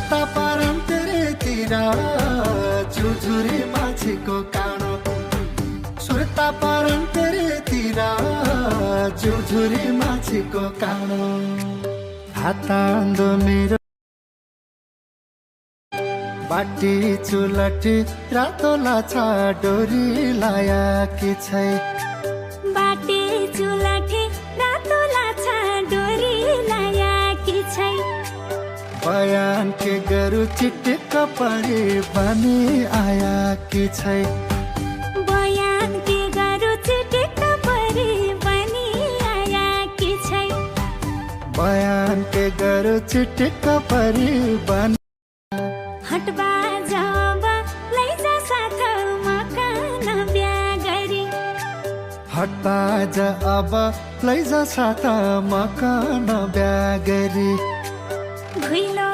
सुर्ता पारन तेरेतिर झुरझुरे माछेको काँडो सुर्ता पारन तेरेतिर झुरझुरे माछेको काँडो हातान्दो मेरो बाटी चुलटी रातो लाछा डोरी लाया कि छै बाटी चुलटी रातो लाछा डोरी लाया कि छै बयान के गरु चिटिक्क परी बनी आया कि छै बयान के गरु चिटिक्क परी बनी आया कि छै बयान के गरु चिटिक्क परी बनी हटबा जब लैजा साथ मकान बिहा गरी हटबा जा अब लैजा साथ मकान बिहा गरी भुइलो